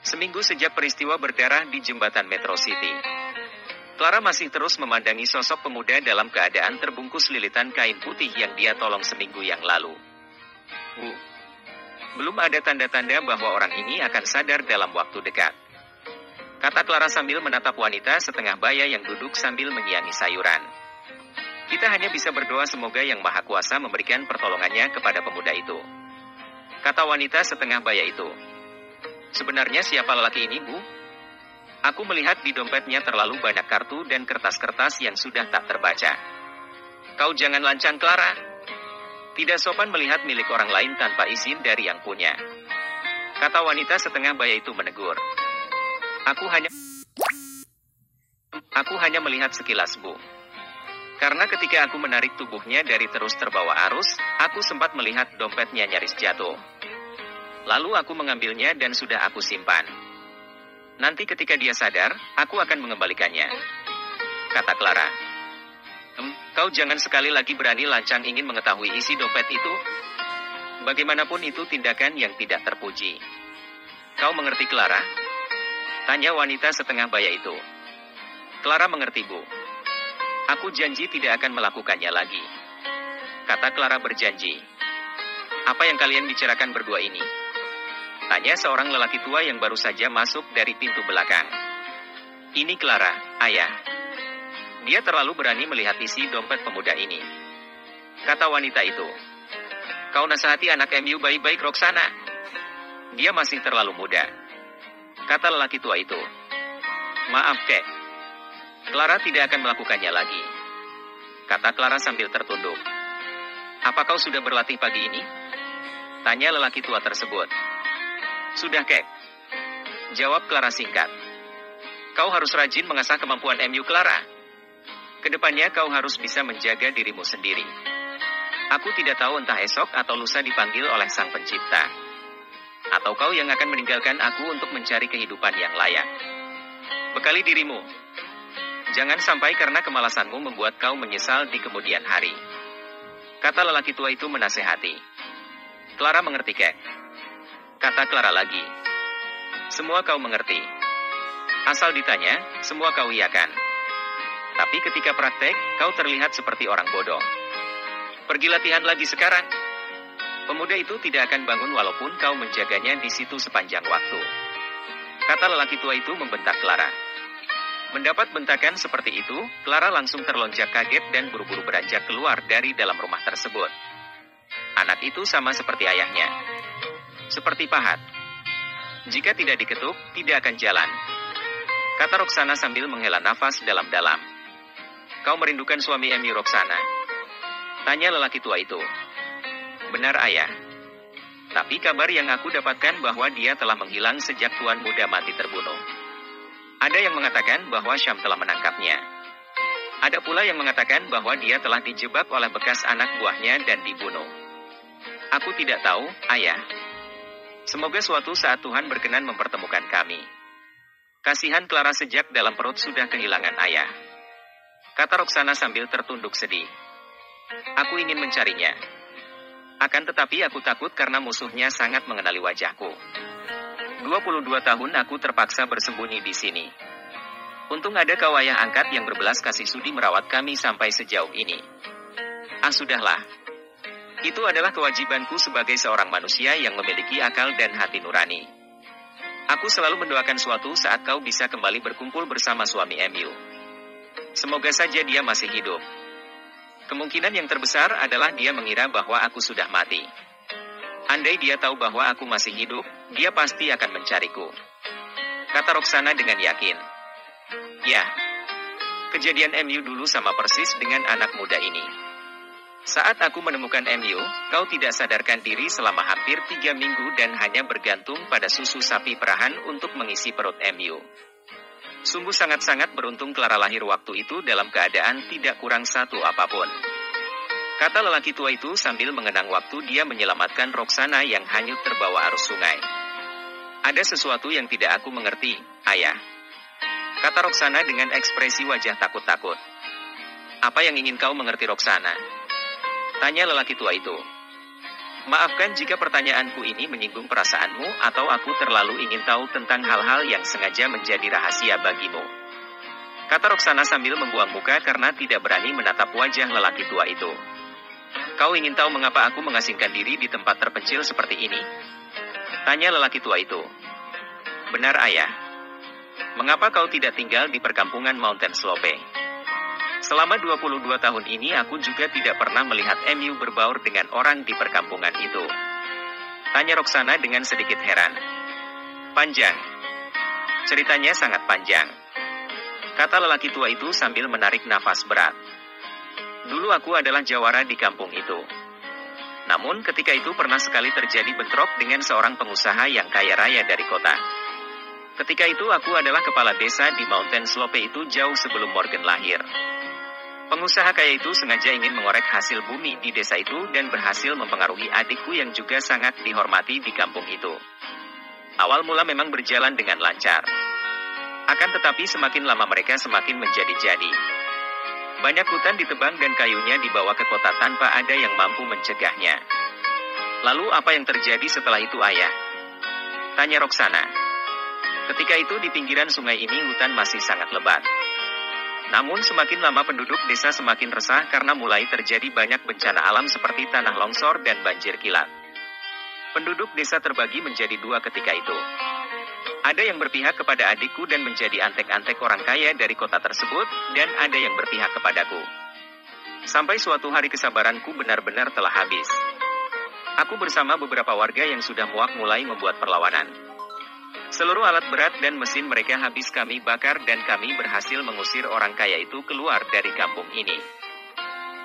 Seminggu sejak peristiwa berdarah di jembatan Metro City, Clara masih terus memandangi sosok pemuda dalam keadaan terbungkus lilitan kain putih yang dia tolong seminggu yang lalu. Bu, belum ada tanda-tanda bahwa orang ini akan sadar dalam waktu dekat, kata Clara sambil menatap wanita setengah baya yang duduk sambil menyiangi sayuran. Kita hanya bisa berdoa semoga Yang Maha Kuasa memberikan pertolongannya kepada pemuda itu, kata wanita setengah baya itu. Sebenarnya siapa lelaki ini, Bu? Aku melihat di dompetnya terlalu banyak kartu dan kertas-kertas yang sudah tak terbaca. Kau jangan lancang, Clara. Tidak sopan melihat milik orang lain tanpa izin dari yang punya, kata wanita setengah baya itu menegur. Aku hanya melihat sekilas, Bu. Karena ketika aku menarik tubuhnya dari terus terbawa arus, aku sempat melihat dompetnya nyaris jatuh. Lalu aku mengambilnya dan sudah aku simpan. Nanti ketika dia sadar, aku akan mengembalikannya, kata Clara. Kau jangan sekali lagi berani lancang ingin mengetahui isi dompet itu. Bagaimanapun itu tindakan yang tidak terpuji. Kau mengerti, Clara? Tanya wanita setengah baya itu. Clara mengerti, Bu. Aku janji tidak akan melakukannya lagi, kata Clara berjanji. Apa yang kalian bicarakan berdua ini? Tanya seorang lelaki tua yang baru saja masuk dari pintu belakang. Ini Clara, ayah. Dia terlalu berani melihat isi dompet pemuda ini, kata wanita itu. Kau nasihati anak MU baik-baik, Roxana. Dia masih terlalu muda, kata lelaki tua itu. Maaf, Kek. Clara tidak akan melakukannya lagi, kata Clara sambil tertunduk. Apa kau sudah berlatih pagi ini? Tanya lelaki tua tersebut. Sudah, Kek. Jawab Clara singkat. Kau harus rajin mengasah kemampuan MU, Clara. Kedepannya kau harus bisa menjaga dirimu sendiri. Aku tidak tahu entah esok atau lusa dipanggil oleh Sang Pencipta, atau kau yang akan meninggalkan aku untuk mencari kehidupan yang layak. Bekali dirimu. Jangan sampai karena kemalasanmu membuat kau menyesal di kemudian hari, kata lelaki tua itu menasehati. Clara mengerti, Kek. Kata Clara lagi. Semua kau mengerti. Asal ditanya, semua kau iyakan. Tapi ketika praktek, kau terlihat seperti orang bodoh. Pergi latihan lagi sekarang. Pemuda itu tidak akan bangun walaupun kau menjaganya di situ sepanjang waktu, kata lelaki tua itu membentak Clara. Mendapat bentakan seperti itu, Clara langsung terlonjak kaget dan buru-buru beranjak keluar dari dalam rumah tersebut. Anak itu sama seperti ayahnya, seperti pahat. Jika tidak diketuk, tidak akan jalan, kata Roxana sambil menghela nafas dalam-dalam. Kau merindukan suami MU, Roxana? Tanya lelaki tua itu. Benar, ayah. Tapi kabar yang aku dapatkan bahwa dia telah menghilang sejak tuan muda mati terbunuh. Ada yang mengatakan bahwa Syam telah menangkapnya. Ada pula yang mengatakan bahwa dia telah dijebak oleh bekas anak buahnya dan dibunuh. Aku tidak tahu, ayah. Semoga suatu saat Tuhan berkenan mempertemukan kami. Kasihan Clara sejak dalam perut sudah kehilangan ayah, kata Roxana sambil tertunduk sedih. Aku ingin mencarinya. Akan tetapi aku takut karena musuhnya sangat mengenali wajahku. 22 tahun aku terpaksa bersembunyi di sini. Untung ada kau ayah angkat yang berbelas kasih sudi merawat kami sampai sejauh ini. Sudahlah. Itu adalah kewajibanku sebagai seorang manusia yang memiliki akal dan hati nurani. Aku selalu mendoakan suatu saat kau bisa kembali berkumpul bersama suami MU. Semoga saja dia masih hidup. Kemungkinan yang terbesar adalah dia mengira bahwa aku sudah mati. Andai dia tahu bahwa aku masih hidup, dia pasti akan mencariku, kata Roxana dengan yakin. Ya, kejadian MU dulu sama persis dengan anak muda ini. Saat aku menemukan MU, kau tidak sadarkan diri selama hampir 3 minggu dan hanya bergantung pada susu sapi perahan untuk mengisi perut MU. Sungguh sangat-sangat beruntung Clara lahir waktu itu dalam keadaan tidak kurang satu apapun, kata lelaki tua itu sambil mengenang waktu dia menyelamatkan Roxana yang hanyut terbawa arus sungai. Ada sesuatu yang tidak aku mengerti, ayah, kata Roxana dengan ekspresi wajah takut-takut. Apa yang ingin kau mengerti, Roxana? Tanya lelaki tua itu. Maafkan jika pertanyaanku ini menyinggung perasaanmu atau aku terlalu ingin tahu tentang hal-hal yang sengaja menjadi rahasia bagimu. Kata Roxana sambil membuang muka karena tidak berani menatap wajah lelaki tua itu. Kau ingin tahu mengapa aku mengasingkan diri di tempat terpencil seperti ini? Tanya lelaki tua itu. Benar ayah. Mengapa kau tidak tinggal di perkampungan Mountain Slope? Selama 22 tahun ini aku juga tidak pernah melihat Emu berbaur dengan orang di perkampungan itu. Tanya Roxana dengan sedikit heran. Panjang. Ceritanya sangat panjang. Kata lelaki tua itu sambil menarik nafas berat. Dulu aku adalah jawara di kampung itu. Namun ketika itu pernah sekali terjadi bentrok dengan seorang pengusaha yang kaya raya dari kota. Ketika itu aku adalah kepala desa di Mountain Slope itu jauh sebelum Morgan lahir. Pengusaha kaya itu sengaja ingin mengorek hasil bumi di desa itu dan berhasil mempengaruhi adikku yang juga sangat dihormati di kampung itu. Awal mula memang berjalan dengan lancar. Akan tetapi semakin lama mereka semakin menjadi-jadi. Banyak hutan ditebang dan kayunya dibawa ke kota tanpa ada yang mampu mencegahnya. Lalu apa yang terjadi setelah itu ayah? Tanya Roxana. Ketika itu di pinggiran sungai ini hutan masih sangat lebat. Namun semakin lama penduduk desa semakin resah karena mulai terjadi banyak bencana alam seperti tanah longsor dan banjir kilat. Penduduk desa terbagi menjadi dua ketika itu. Ada yang berpihak kepada adikku dan menjadi antek-antek orang kaya dari kota tersebut, dan ada yang berpihak kepadaku. Sampai suatu hari kesabaranku benar-benar telah habis. Aku bersama beberapa warga yang sudah muak mulai membuat perlawanan. Seluruh alat berat dan mesin mereka habis kami bakar dan kami berhasil mengusir orang kaya itu keluar dari kampung ini.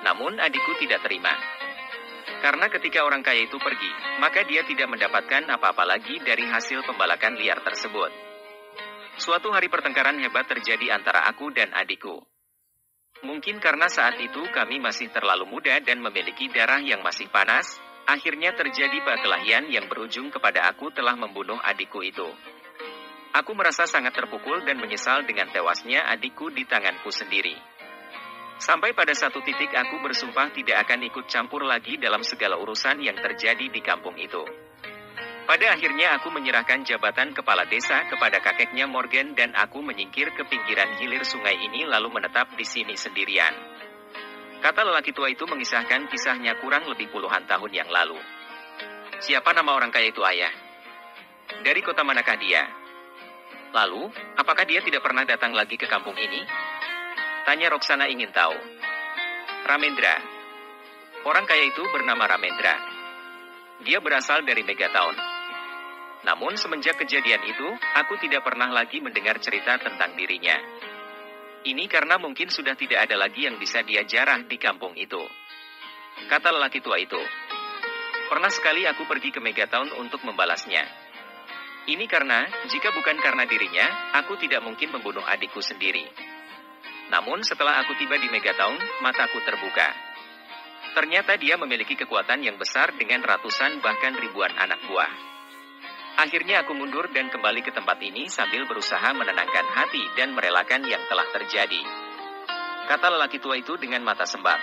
Namun adikku tidak terima. Karena ketika orang kaya itu pergi, maka dia tidak mendapatkan apa-apa lagi dari hasil pembalakan liar tersebut. Suatu hari pertengkaran hebat terjadi antara aku dan adikku. Mungkin karena saat itu kami masih terlalu muda dan memiliki darah yang masih panas, akhirnya terjadi perkelahian yang berujung kepada aku telah membunuh adikku itu. Aku merasa sangat terpukul dan menyesal dengan tewasnya adikku di tanganku sendiri. Sampai pada satu titik aku bersumpah tidak akan ikut campur lagi dalam segala urusan yang terjadi di kampung itu. Pada akhirnya aku menyerahkan jabatan kepala desa kepada kakeknya Morgan dan aku menyingkir ke pinggiran hilir sungai ini lalu menetap di sini sendirian. Kata lelaki tua itu mengisahkan kisahnya kurang lebih puluhan tahun yang lalu. Siapa nama orang kaya itu ayah? Dari kota manakah dia? Lalu, apakah dia tidak pernah datang lagi ke kampung ini? Tanya Roxana ingin tahu. Ramendra. Orang kaya itu bernama Ramendra. Dia berasal dari Megatown. Namun semenjak kejadian itu, aku tidak pernah lagi mendengar cerita tentang dirinya. Ini karena mungkin sudah tidak ada lagi yang bisa dia jarah di kampung itu. Kata lelaki tua itu. Pernah sekali aku pergi ke Megatown untuk membalasnya. Ini karena, jika bukan karena dirinya, aku tidak mungkin membunuh adikku sendiri. Namun setelah aku tiba di Megatown, mataku terbuka. Ternyata dia memiliki kekuatan yang besar dengan ratusan bahkan ribuan anak buah. Akhirnya aku mundur dan kembali ke tempat ini sambil berusaha menenangkan hati dan merelakan yang telah terjadi. Kata lelaki tua itu dengan mata sembab.